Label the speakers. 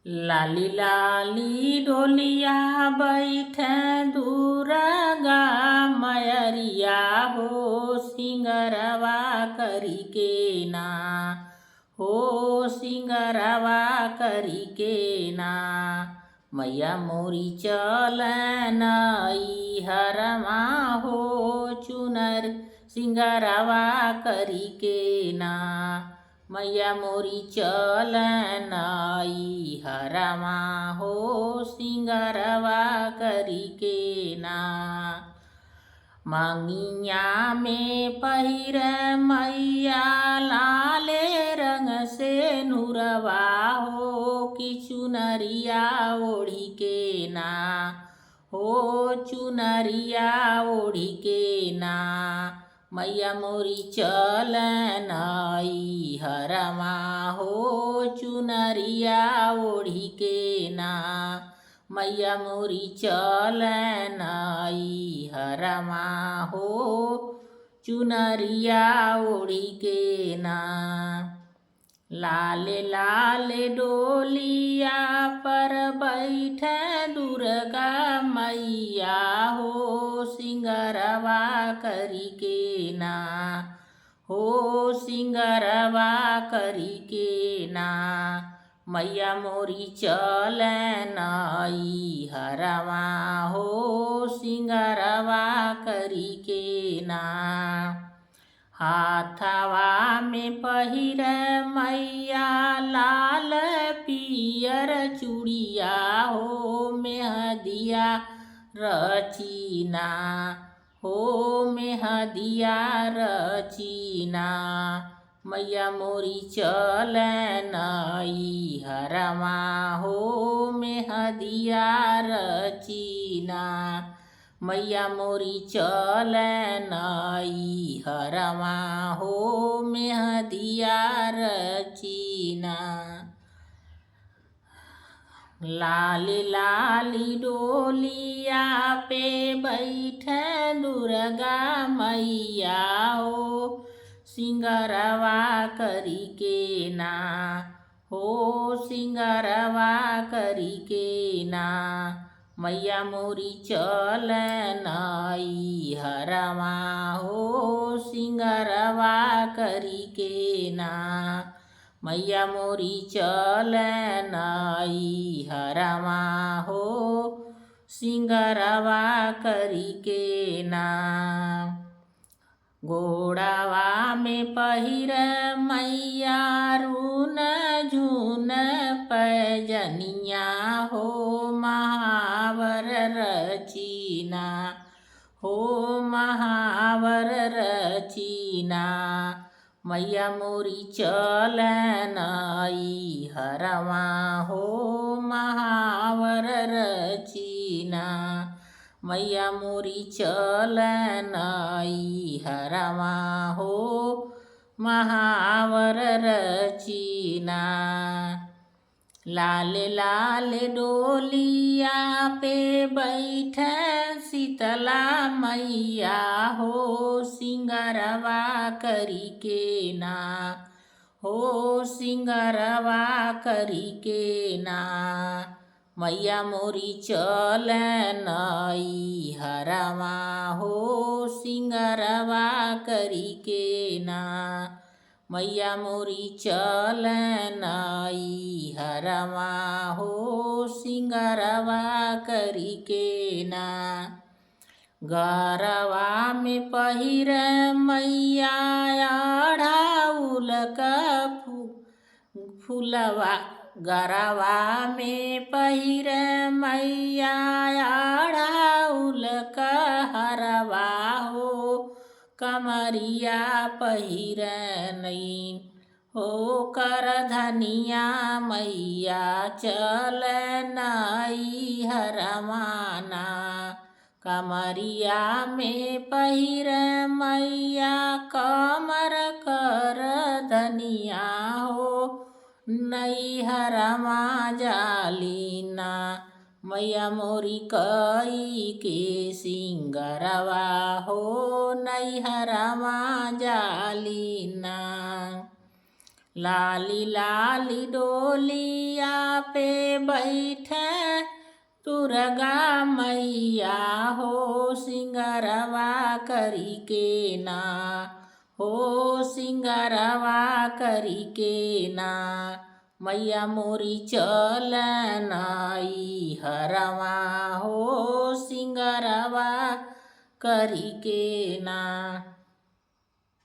Speaker 1: लाली लाली डोलिया बैठे दुर्गा मयरिया हो सिंगरवा करी के ना हो सिंगरवा करी के ना मैया मोरी चलन हरमा हो चुनर सिंगरवा करी के ना मैया मोरी चलन हरमा हो सिंगरवा करी के ना मंगिया में पहिर मैया लाले रंग से नुरवा हो कि चुनरिया ओढ़ी के ना हो चुनरिया ओढ़ी के ना मैया मोरी चलन हरमा हो चुनरिया ओढ़ी के ना मैया मोरी चलन हरमा हो चुनरिया ओढ़ी के ना लाले लाले डोलिया पर बैठे दुर्गा मैया हो सिंगरवा करी के ना हो सिंगरवा करी के ना मैया मोरी चलन हरमा हो सिंगरवा करी के ना हाथवा में पहिर मैया लाल पियर चूड़िया हो मेहदिया रचीना हो मेहदिया रचीना मैया मोरी चलन हरमा हो मेहदिया रचीना मैया मोरी चलन हरमा हो मेहदिया रचीना लाली लाली डोलिया पे बैठे दुर्गा मैया हो सिंगरवा करी के ना हो सिंगरवा करी के ना मैया मोरी चलन हरमा हो सिंगरवा करी के ना मैया मोरी चलन हरमा हो सिंगरवा करी के ना घोड़ावा में पहिर मैया रून झून पैजनिया हो महावर रचीना हो महावर रचीना मैया मोरी चलन हरमा हो महावर रचीना मैया मोरी चलन हरमा हो महावर रचीना लाल लाल डोलिया पे बैठे शीतला मैया हो सिंगरवा करी के ना हो सिंगरवा करी के ना मैया मोरी चलन हरमा हो सिंगरवा करी के ना मैया मोरी चलन हरमा हो सिंगरवा करी के ना गरवा में पहिर मैया अढ़ाउल का फूलवा गरवा में पहिर मैया अढ़ाउल का हरवा हो कमरिया पहिर नहीं हो कर धनिया मैया चलन हरमाना कमरिया में पहिर मैया कमर कर धनिया हो नैहरमा जालीना मैया मोरी कई के सिंगरवा हो नैहरमा जालीना लाली लाली डोलिया पे बैठे दुर्गा मैया हो सिंगरवा करी के ना हो सिंगरवा करी के ना मैया मोरी चलन आई हरवा हो सिंगरवा करी के ना।